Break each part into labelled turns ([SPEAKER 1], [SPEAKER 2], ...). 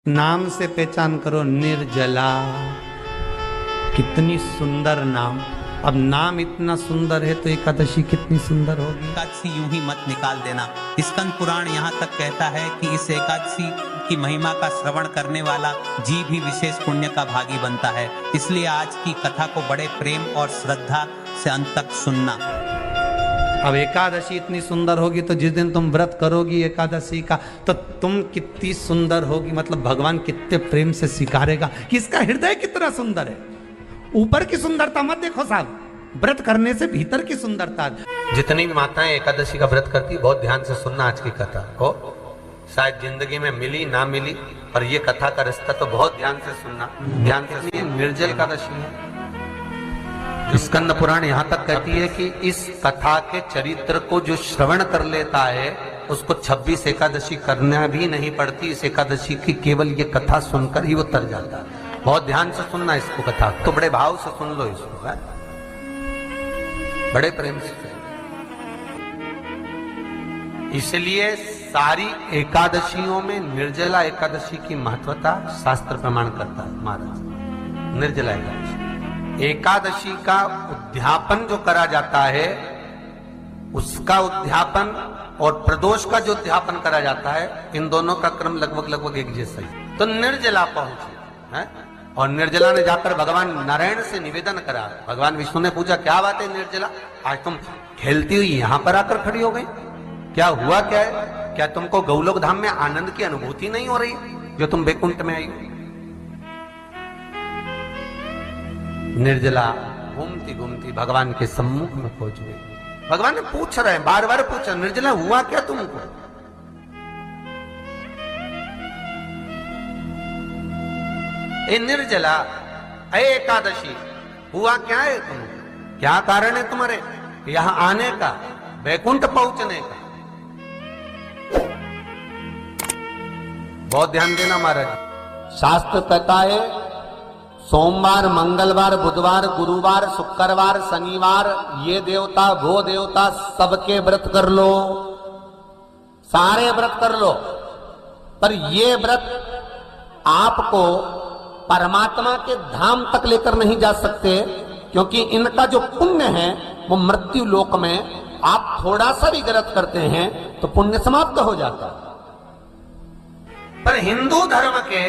[SPEAKER 1] नाम से पहचान करो, निर्जला। कितनी सुंदर नाम। अब नाम इतना सुंदर है तो एकादशी कितनी सुंदर होगी।
[SPEAKER 2] एकादशी यूं ही मत निकाल देना। स्कंद पुराण यहाँ तक कहता है कि इस एकादशी की महिमा का श्रवण करने वाला जीव भी विशेष पुण्य का भागी बनता है। इसलिए आज की कथा को बड़े प्रेम और श्रद्धा से अंत तक सुनना।
[SPEAKER 1] अब एकादशी इतनी सुंदर होगी तो जिस दिन तुम व्रत करोगी एकादशी का तो तुम कितनी सुंदर होगी, मतलब भगवान कितने प्रेम से स्वीकारेगा कि इसका हृदय कितना सुंदर है। ऊपर की सुंदरता मत देखो साहब, व्रत करने से भीतर की सुंदरता।
[SPEAKER 3] जितनी भी माताएं एकादशी का व्रत करती है बहुत ध्यान से सुनना आज की कथा को। शायद जिंदगी में मिली ना मिली पर ये कथा का रिश्ता तो बहुत ध्यान से सुनना। ध्यान से निर्जल एकादशी है। स्कंद पुराण यहाँ तक कहती है कि इस कथा के चरित्र को जो श्रवण कर लेता है उसको 26 एकादशी करना भी नहीं पड़ती। इस एकादशी की केवल ये कथा सुनकर ही वो तर जाता है। बहुत ध्यान से सुनना इसको कथा, तो बड़े भाव से सुन लो इसको, है? बड़े प्रेम से। इसलिए सारी एकादशियों में निर्जला एकादशी की महत्वता शास्त्र प्रमाण करता है महाराज। निर्जला एकादशी का उद्यापन जो करा जाता है उसका उद्यापन और प्रदोष का जो उद्यापन करा जाता है, इन दोनों का क्रम लगभग एक जैसा ही। तो निर्जला पहुंची है और निर्जला ने जाकर भगवान नारायण से निवेदन करा। भगवान विष्णु ने पूछा क्या बात है निर्जला, आज तुम खेलती हुई यहां पर आकर खड़ी हो गई, क्या हुआ क्या है? क्या तुमको गौलोक धाम में आनंद की अनुभूति नहीं हो रही जो तुम बैकुंठ में आई? निर्जला घूमती घूमती भगवान के सम्मुख में पहुंच गई। भगवान ने पूछ रहे हैं, बार बार पूछा, निर्जला हुआ क्या तुमको? ए निर्जला, ए एकादशी, हुआ क्या है तुमको? क्या कारण है तुम्हारे यहां आने का, बैकुंठ पहुंचने का? बहुत ध्यान देना महाराज। शास्त्र कहता है सोमवार, मंगलवार, बुधवार, गुरुवार, शुक्रवार, शनिवार, ये देवता वो देवता सबके व्रत कर लो, सारे व्रत कर लो, पर ये व्रत आपको परमात्मा के धाम तक लेकर नहीं जा सकते, क्योंकि इनका जो पुण्य है वो मृत्यु लोक में आप थोड़ा सा भी व्रत करते हैं तो पुण्य समाप्त हो जाता है। पर हिंदू धर्म के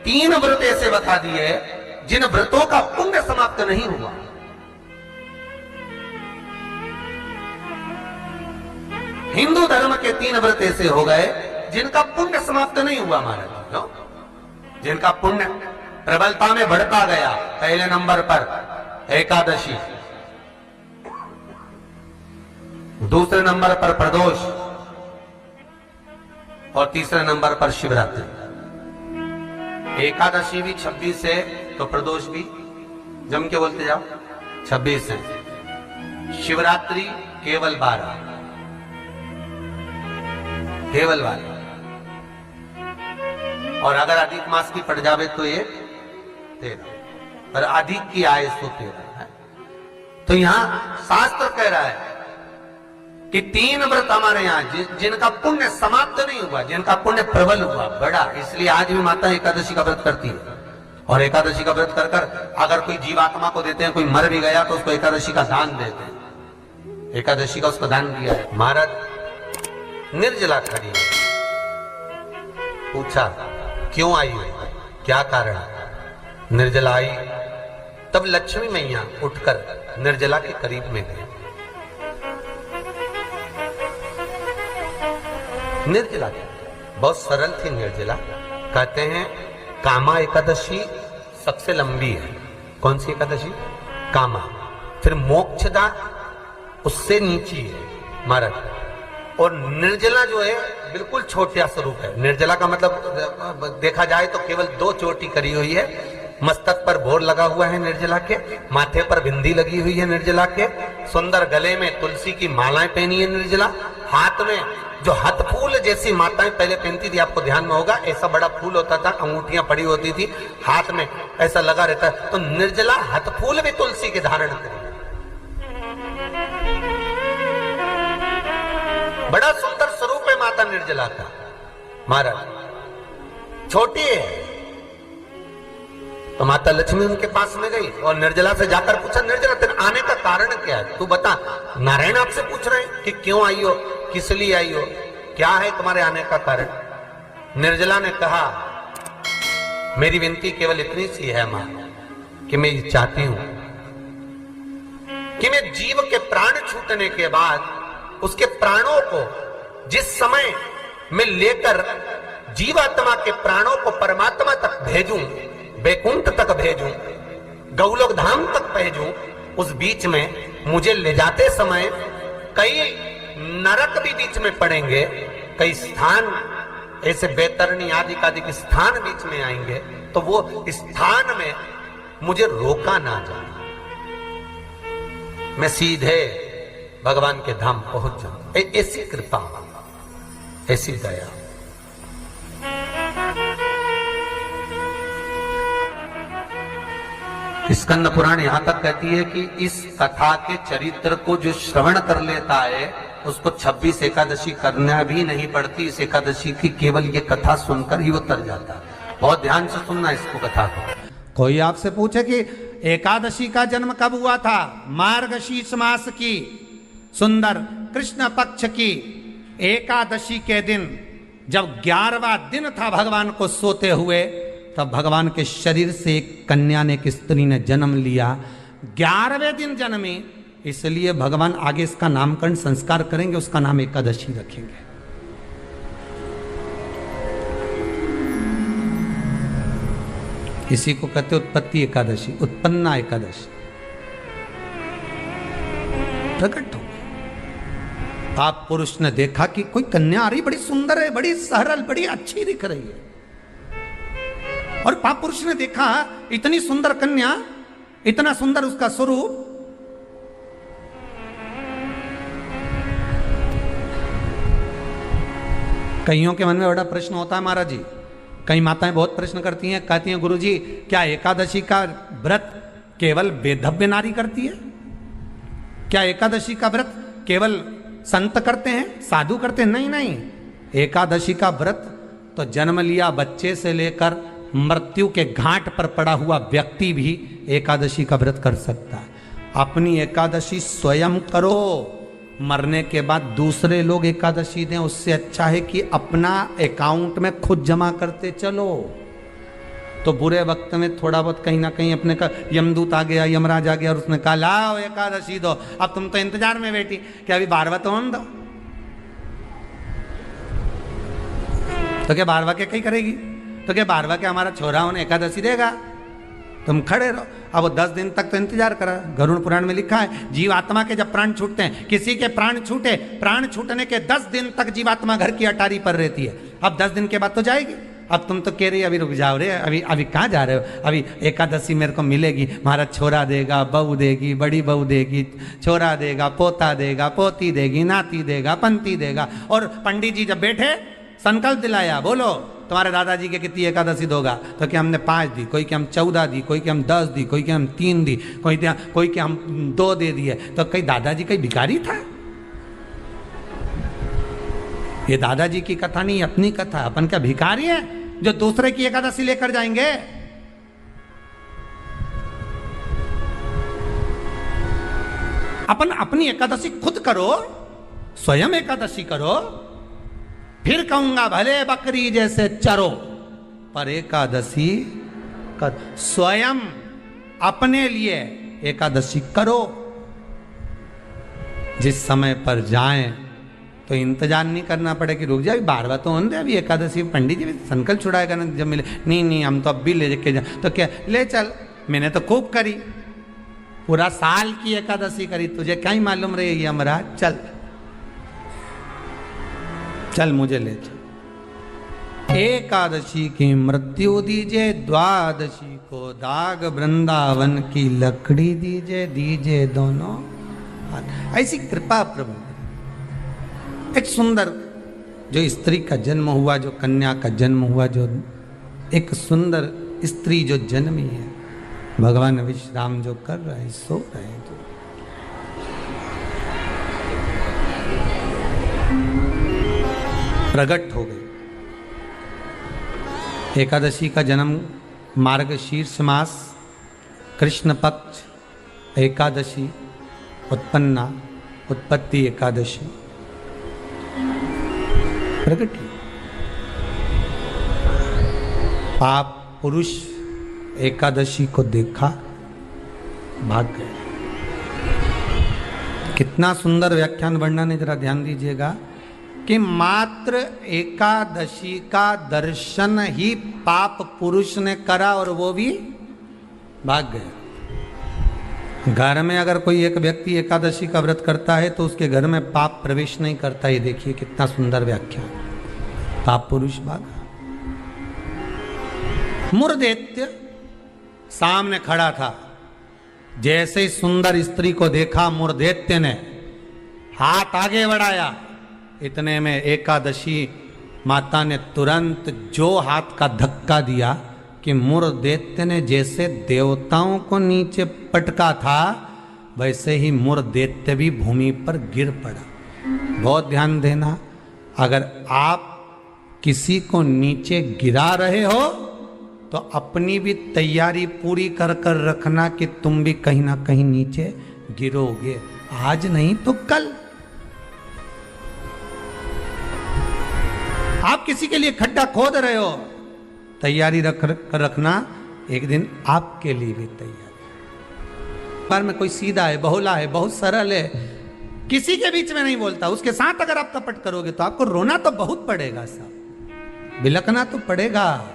[SPEAKER 3] 3 व्रत ऐसे बता दिए जिन व्रतों का पुण्य समाप्त नहीं हुआ। हिंदू धर्म के 3 व्रत ऐसे हो गए जिनका पुण्य समाप्त नहीं हुआ महाराज। जिनका पुण्य प्रबलता में बढ़ता गया। पहले नंबर पर एकादशी, दूसरे नंबर पर प्रदोष और तीसरे नंबर पर शिवरात्रि। एकादशी भी 26 है तो प्रदोष भी जम के बोलते जाओ 26 है। शिवरात्रि केवल 12, केवल 12, और अगर अधिक मास की पड़ जावे तो ये 13, पर अधिक की आय तो 13 है। तो यहां शास्त्र कह रहा है कि 3 व्रत हमारे यहाँ जिनका पुण्य समाप्त नहीं हुआ, जिनका पुण्य प्रबल हुआ, बड़ा। इसलिए आज भी माता एकादशी का व्रत करती है। और एकादशी का व्रत कर कर अगर कोई जीवात्मा को देते हैं, कोई मर भी गया तो उसको एकादशी का दान देते हैं। एकादशी का उसको दान दिया है। महाराज निर्जला खड़ी है, पूछा क्यों आई है, क्या कारण? निर्जला आई तब लक्ष्मी मैया उठकर निर्जला के करीब में गई। निर्जला बहुत सरल थी निर्जला। कहते हैं कामा एकादशी सबसे लंबी है। कौन सी एकादशी? कामा। फिर मोक्षदा उससे नीची है महाराज। और निर्जला जो है बिल्कुल छोटा स्वरूप है। निर्जला का मतलब देखा जाए तो केवल 2 चोटी करी हुई है। मस्तक पर भोर लगा हुआ है निर्जला के, माथे पर बिंदी लगी हुई है निर्जला के, सुंदर गले में तुलसी की मालाएं पहनी है निर्जला, हाथ में जो हाथ फूल जैसी माताएं पहले पहनती थी, आपको ध्यान में होगा, ऐसा बड़ा फूल होता था, अंगूठियां पड़ी होती थी, हाथ में ऐसा लगा रहता है। तो निर्जला हाथ फूल भी तुलसी के धारण करी। बड़ा सुंदर स्वरूप है माता निर्जला का महाराज। छोटी है। तो माता लक्ष्मी उनके पास में गई और निर्जला से जाकर पूछा, निर्जला तेरे आने का कारण क्या है, तू बता। नारायण आपसे पूछ रहे हैं कि क्यों आई हो, किस लिए आई हो, क्या है तुम्हारे आने का कारण। निर्जला ने कहा, मेरी विनती केवल इतनी सी है मां, कि मैं ये चाहती हूं कि मैं जीव के प्राण छूटने के बाद उसके प्राणों को जिस समय मैं लेकर जीवात्मा के प्राणों को परमात्मा तक भेजूं, बैकुंठ तक भेजूं, गौलोक धाम तक भेजूं, उस बीच में मुझे ले जाते समय कई नरक भी बीच में पड़ेंगे, कई स्थान ऐसे बैतरणी आदि के स्थान बीच में आएंगे, तो वो स्थान में मुझे रोका ना जाए, मैं सीधे भगवान के धाम पहुंच जाऊं। ऐसी कृपा, ऐसी दया। स्कंद पुराण यहां तक कहती है कि इस कथा के चरित्र को जो श्रवण कर लेता है उसको 26 एकादशी करना भी नहीं पड़ती। इस एकादशी की केवल ये कथा सुनकर ही वो तर जाता है। बहुत ध्यान से सुनना इसको, कथा को।
[SPEAKER 1] कोई आपसे पूछे कि एकादशी का जन्म कब हुआ था, मार्गशीर्ष मास की सुंदर कृष्ण पक्ष की एकादशी के दिन, जब 11वां दिन था भगवान को सोते हुए, तब भगवान के शरीर से एक कन्या ने, एक स्त्री ने जन्म लिया। 11वें दिन जन्मी, इसलिए भगवान आगे इसका नामकरण संस्कार करेंगे, उसका नाम एकादशी रखेंगे। इसी को कहते उत्पत्ति एकादशी, उत्पन्ना एकादशी। प्रकट हो आप पुरुष ने देखा कि कोई कन्या आ रही, बड़ी सुंदर है, बड़ी सरल, बड़ी अच्छी दिख रही है, और पाप पुरुष ने देखा इतनी सुंदर कन्या, इतना सुंदर उसका स्वरूप, कईयों के मन में बड़ा प्रश्न होता है महाराज जी। कई माताएं बहुत प्रश्न करती हैं, कहती हैं गुरुजी क्या एकादशी का व्रत केवल वेदव्य नारी करती है? क्या एकादशी का व्रत केवल संत करते हैं, साधु करते हैं? नहीं नहीं, एकादशी का व्रत तो जन्म लिया बच्चे से लेकर मृत्यु के घाट पर पड़ा हुआ व्यक्ति भी एकादशी का व्रत कर सकता है। अपनी एकादशी स्वयं करो, मरने के बाद दूसरे लोग एकादशी दें, उससे अच्छा है कि अपना अकाउंट में खुद जमा करते चलो। तो बुरे वक्त में थोड़ा बहुत कहीं ना कहीं अपने का यमदूत आ गया, यमराज आ गया और उसने कहा लाओ एकादशी दो, अब तुम तो इंतजार में बैठी कि अभी 12वां तो हम दो, तो क्या 12वां के कहीं करेगी? तो क्या 12वां के हमारा छोरा उन्हें एकादशी देगा? तुम खड़े रहो। अब वो 10 दिन तक तो इंतजार करा। गरुड़ पुराण में लिखा है जीवात्मा के जब प्राण छूटते हैं, किसी के प्राण छूटे, प्राण छूटने के 10 दिन तक जीवात्मा घर की अटारी पर रहती है। अब 10 दिन के बाद तो जाएगी। अब तुम तो कह रही अभी रुक जाओ रे, अभी कहाँ जा रहे हो, अभी एकादशी मेरे को मिलेगी, हमारा छोरा देगा, बहू देगी, बड़ी बहू देगी, छोरा देगा, पोता देगा, पोती देगी, नाती देगा, पंती देगा। और पंडित जी जब बैठे संकल्प दिलाया, बोलो तुम्हारे दादाजी के कितनी एकादशी दोगा? तो क्या हमने 5 दी, कोई के हम 14 दी, कोई के हम 10 दी, कोई के हम 3 दी, कोई के हम 2 दे दिए। तो कहीं दादाजी कहीं भिखारी था? ये दादाजी की कथा नहीं, अपनी कथा। अपन क्या भिखारी है जो दूसरे की एकादशी लेकर जाएंगे? अपन अपनी एकादशी खुद करो, स्वयं एकादशी करो, फिर कहूंगा भले बकरी जैसे चरो, पर एकादशी कर। स्वयं अपने लिए एकादशी करो। जिस समय पर जाएं तो इंतजार नहीं करना पड़े कि रुक जाए 12वां तो होने दे, अभी एकादशी पंडित जी भी संकल्प छुड़ाएगा ना जब मिले। नहीं हम तो अब भी ले के जाए। तो क्या ले चल, मैंने तो खूब करी, पूरा साल की एकादशी करी, तुझे क्या ही मालूम रहेगी यमराज? चल चल मुझे ले चल। एकादशी की मृत्यु दीजे, द्वादशी को दाग वृंदावन की लकड़ी दीजे दोनों। ऐसी कृपा प्रभु। एक सुंदर जो स्त्री का जन्म हुआ, जो कन्या का जन्म हुआ, जो एक सुंदर स्त्री जो जन्मी है, भगवान विश्राम जो कर रहे हैं, सो रहे हैं, तो प्रकट हो गई। एकादशी का जन्म मार्गशीर्ष मास कृष्ण पक्ष एकादशी उत्पन्ना उत्पत्ति एकादशी प्रकट हुई। पाप पुरुष एकादशी को देखा, भाग गए। कितना सुंदर व्याख्यान वर्णन है, जरा ध्यान दीजिएगा कि मात्र एकादशी का दर्शन ही पाप पुरुष ने करा और वो भी भाग गया। घर में अगर कोई एक व्यक्ति एकादशी का व्रत करता है तो उसके घर में पाप प्रवेश नहीं करता। ये देखिए कितना सुंदर व्याख्यान। पाप पुरुष भागा। मुरदैत्य सामने खड़ा था। जैसे ही सुंदर स्त्री को देखा, मुरदैत्य ने हाथ आगे बढ़ाया। इतने में एकादशी माता ने तुरंत जो हाथ का धक्का दिया कि मुरदैत्य ने जैसे देवताओं को नीचे पटका था, वैसे ही मुरदैत्य भी भूमि पर गिर पड़ा। बहुत ध्यान देना, अगर आप किसी को नीचे गिरा रहे हो तो अपनी भी तैयारी पूरी कर कर रखना कि तुम भी कहीं ना कहीं नीचे गिरोगे, आज नहीं तो कल। आप किसी के लिए खड्डा खोद रहे हो, तैयारी रखना, एक दिन आपके लिए भी तैयारी। पर में कोई सीधा है, बहुला है, बहुत सरल है, किसी के बीच में नहीं बोलता, उसके साथ अगर आप कपट करोगे तो आपको रोना तो बहुत पड़ेगा साहब, बिलखना तो पड़ेगा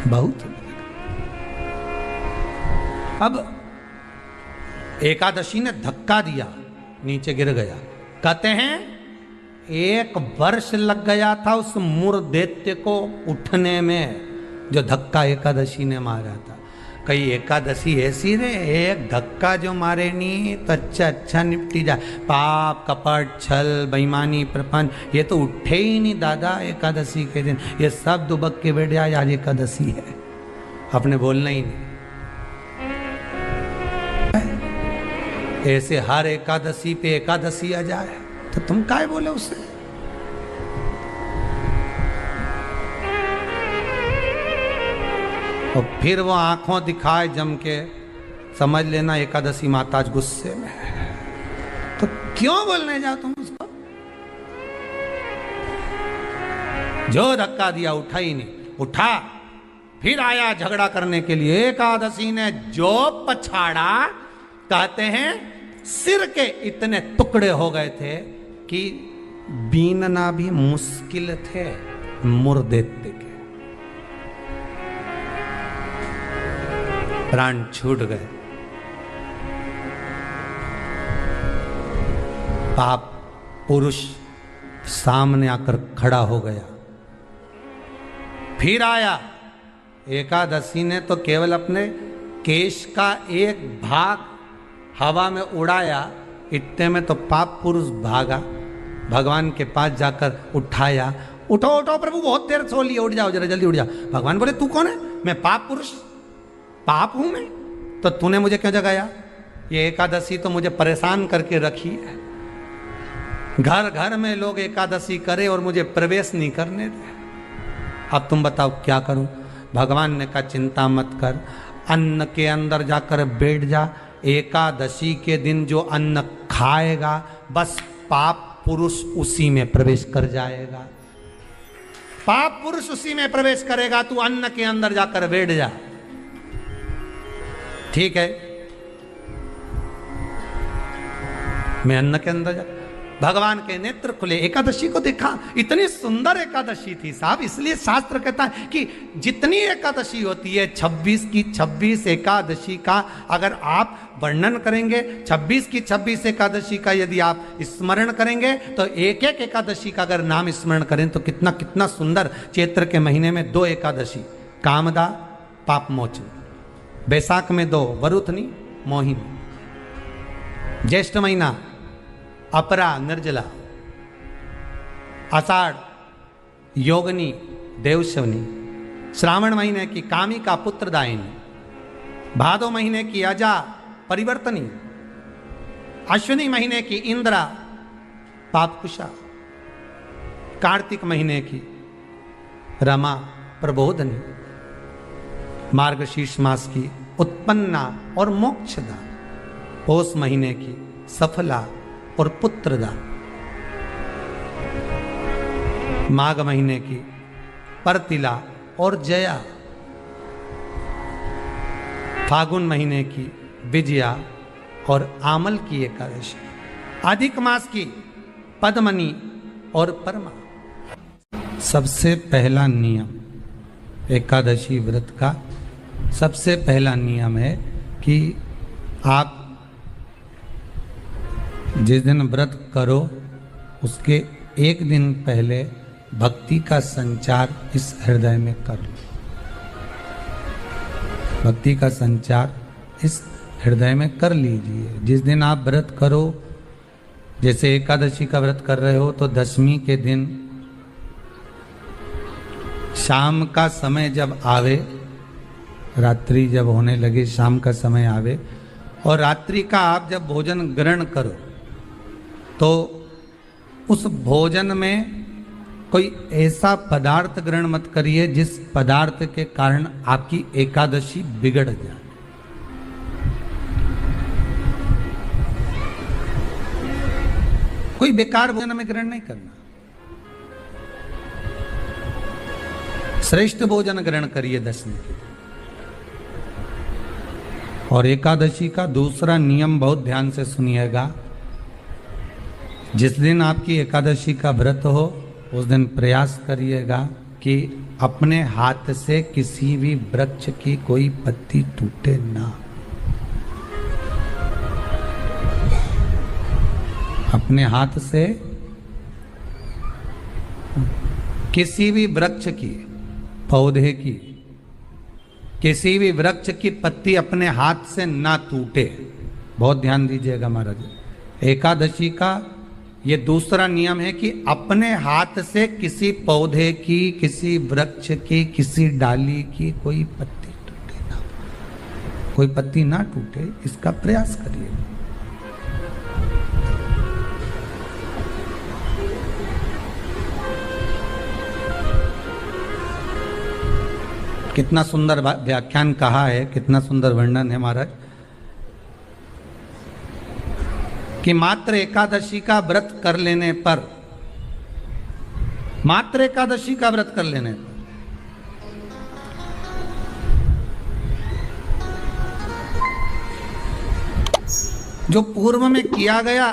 [SPEAKER 1] बहुत। अब एकादशी ने धक्का दिया, नीचे गिर गया। कहते हैं 1 वर्ष लग गया था उस मुरदैत्य को उठने में, जो धक्का एकादशी ने मारा था। कई एकादशी ऐसी रे, एक धक्का जो मारे नहीं तो अच्छा निपटी जाए। पाप कपट छल बेईमानी प्रपंच ये तो उठे ही नहीं दादा एकादशी के दिन। ये सब दुबक के बैठ जाए, आज एकादशी है, आपने बोलना ही नहीं। ऐसे हर एकादशी पे एकादशी आ जाए तो तुम काय बोले उससे। और फिर वो आंखों दिखाए जम के, समझ लेना एकादशी माता आज गुस्से में है। तो क्यों बोलने जाओ तुम उसको? जो धक्का दिया उठा ही नहीं, उठा फिर आया झगड़ा करने के लिए। एकादशी ने जो पछाड़ा, कहते हैं सिर के इतने टुकड़े हो गए थे कि बीनना भी मुश्किल थे मुरदैत्य के। प्राण छूट गए। पाप पुरुष सामने आकर खड़ा हो गया। फिर आया। एकादशी ने तो केवल अपने केश का एक भाग हवा में उड़ाया, इतने में तो पाप पुरुष भागा, भगवान के पास जाकर उठाया। उठो उठो प्रभु, बहुत देर सो लिए, उठ जाओ जरा जल्दी उठ जाओ। भगवान बोले तू कौन है? मैं पाप पुरुष, पाप हूं मैं, तो तूने मुझे क्यों जगाया? ये एकादशी तो मुझे परेशान करके रखी है। घर घर में लोग एकादशी करे और मुझे प्रवेश नहीं करने दे। अब तुम बताओ क्या करूं? भगवान ने कहा चिंता मत कर, अन्न के अंदर जाकर बैठ जा। एकादशी के दिन जो अन्न खाएगा बस पाप पुरुष उसी में प्रवेश कर जाएगा। पाप पुरुष उसी में प्रवेश करेगा, तू अन्न के अंदर जाकर बैठ जा। ठीक है, मैं अन्न के अंदर जा। भगवान के नेत्र खुले, एकादशी को देखा। इतनी सुंदर एकादशी थी साहब, इसलिए शास्त्र कहता है कि जितनी एकादशी होती है 26 की 26 एकादशी का अगर आप वर्णन करेंगे, 26 की 26 एकादशी का यदि आप स्मरण करेंगे तो एक एक एकादशी का अगर नाम स्मरण करें तो कितना कितना सुंदर। चैत्र के महीने में 2 एकादशी, कामदा पाप मोचन। बैसाख में 2, वरुथनी मोहिनी। ज्येष्ठ महीना अपरा निर्जला। आषाढ़ योगनी देवशवनी। श्रावण महीने की कामिका पुत्रदायिनी। भादो महीने की अजा परिवर्तनी। अश्विनी महीने की इंद्रा पापकुशा। कार्तिक महीने की रमा प्रबोधनी, मार्गशीर्ष मास की उत्पन्ना और मोक्षदा, पौष महीने की सफला और पुत्रदा, माघ महीने की परतिला और जया, फागुन महीने की विजया और आमल की एकादशी, अधिक मास की पद्मनी और परमा। सबसे पहला नियम एकादशी व्रत का, सबसे पहला नियम है कि आप जिस दिन व्रत करो उसके एक दिन पहले भक्ति का संचार इस हृदय में कर लो। भक्ति का संचार इस हृदय में कर लीजिए। जिस दिन आप व्रत करो, जैसे एकादशी का व्रत कर रहे हो तो दशमी के दिन शाम का समय जब आवे, रात्रि जब होने लगे, शाम का समय आवे और रात्रि का आप जब भोजन ग्रहण करो तो उस भोजन में कोई ऐसा पदार्थ ग्रहण मत करिए जिस पदार्थ के कारण आपकी एकादशी बिगड़ जाए। कोई बेकार भोजन में ग्रहण नहीं करना, श्रेष्ठ भोजन ग्रहण करिए दशमी के दिन। और एकादशी का दूसरा नियम बहुत ध्यान से सुनिएगा। जिस दिन आपकी एकादशी का व्रत हो उस दिन प्रयास करिएगा कि अपने हाथ से किसी भी वृक्ष की कोई पत्ती टूटे ना। अपने हाथ से किसी भी वृक्ष की, पौधे की, किसी भी वृक्ष की पत्ती अपने हाथ से ना टूटे। बहुत ध्यान दीजिएगा महाराज। एकादशी का ये दूसरा नियम है कि अपने हाथ से किसी पौधे की, किसी वृक्ष की, किसी डाली की कोई पत्ती टूटे ना, कोई पत्ती ना टूटे, इसका प्रयास करिए। कितना सुंदर व्याख्यान कहा है, कितना सुंदर वर्णन है महाराज कि मात्र एकादशी का व्रत कर लेने पर, मात्र एकादशी का व्रत कर लेने पर जो पूर्व में किया गया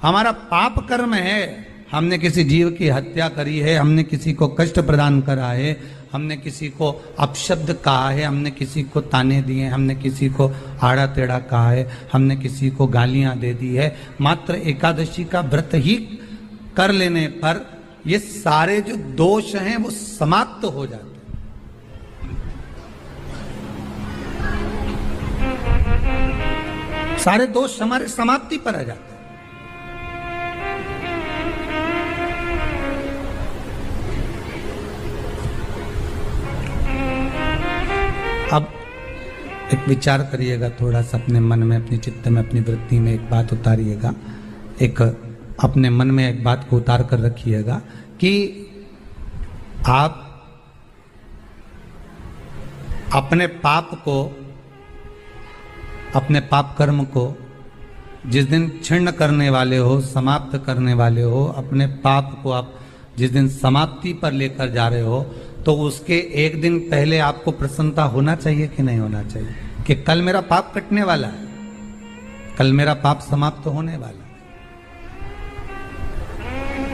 [SPEAKER 1] हमारा पाप कर्म है, हमने किसी जीव की हत्या करी है, हमने किसी को कष्ट प्रदान करा है, हमने किसी को अपशब्द कहा है, हमने किसी को ताने दिए, हमने किसी को आड़ा टेढ़ा कहा है, हमने किसी को गालियां दे दी है, मात्र एकादशी का व्रत ही कर लेने पर ये सारे जो दोष हैं वो समाप्त हो जाते हैं। सारे दोष हमारे समाप्ति पर आ जाते हैं। अब एक विचार करिएगा थोड़ा सा अपने मन में, अपने चित्त में, अपनी वृत्ति में एक बात उतारिएगा, एक अपने मन में एक बात को उतार कर रखिएगा कि आप अपने पाप को, अपने पाप कर्म को जिस दिन क्षीण करने वाले हो, समाप्त करने वाले हो, अपने पाप को आप जिस दिन समाप्ति पर लेकर जा रहे हो तो उसके एक दिन पहले आपको प्रसन्नता होना चाहिए कि नहीं होना चाहिए कि कल मेरा पाप कटने वाला है, कल मेरा पाप समाप्त होने वाला है।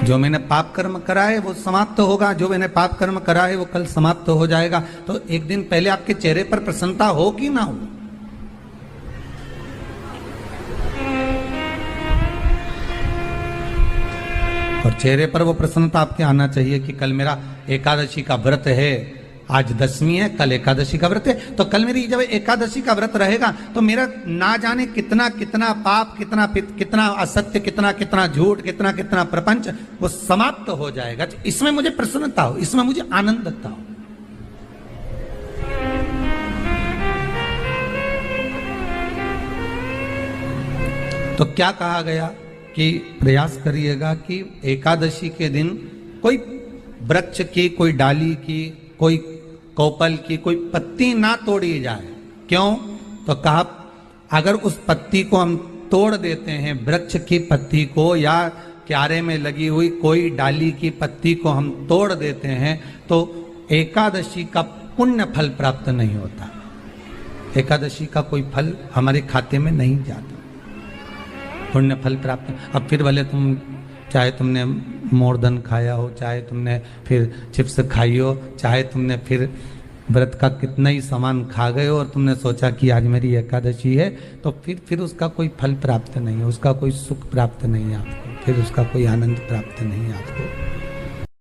[SPEAKER 1] जो मैंने पाप कर्म करा है वो समाप्त होगा, जो मैंने पाप कर्म करा है वो कल समाप्त हो जाएगा। तो एक दिन पहले आपके चेहरे पर प्रसन्नता हो कि ना हो? और चेहरे पर वो प्रसन्नता आपके आना चाहिए कि कल मेरा एकादशी का व्रत है, आज दशमी है, कल एकादशी का व्रत है, तो कल मेरी जब एकादशी का व्रत रहेगा तो मेरा ना जाने कितना कितना पाप, कितना असत्य, कितना झूठ, कितना प्रपंच वो समाप्त हो जाएगा। इसमें मुझे प्रसन्नता हो, इसमें मुझे आनंदता हो। तो क्या कहा गया कि प्रयास करिएगा कि एकादशी के दिन कोई वृक्ष की, कोई डाली की, कोई कोपल की, कोई पत्ती ना तोड़ी जाए। क्यों? तो कहा अगर उस पत्ती को हम तोड़ देते हैं, वृक्ष की पत्ती को या क्यारे में लगी हुई कोई डाली की पत्ती को हम तोड़ देते हैं, तो एकादशी का पुण्य फल प्राप्त नहीं होता। एकादशी का कोई फल हमारे खाते में नहीं जाता, पुण्य फल प्राप्त। अब फिर भले तुम चाहे तुमने मोरधन खाया हो, चाहे तुमने फिर चिप्स खाई हो, चाहे तुमने फिर व्रत का कितना ही सामान खा गए हो और तुमने सोचा कि आज मेरी एकादशी है, तो फिर उसका कोई फल प्राप्त नहीं है, उसका कोई सुख प्राप्त नहीं है आपको, फिर उसका कोई आनंद प्राप्त नहीं है आपको।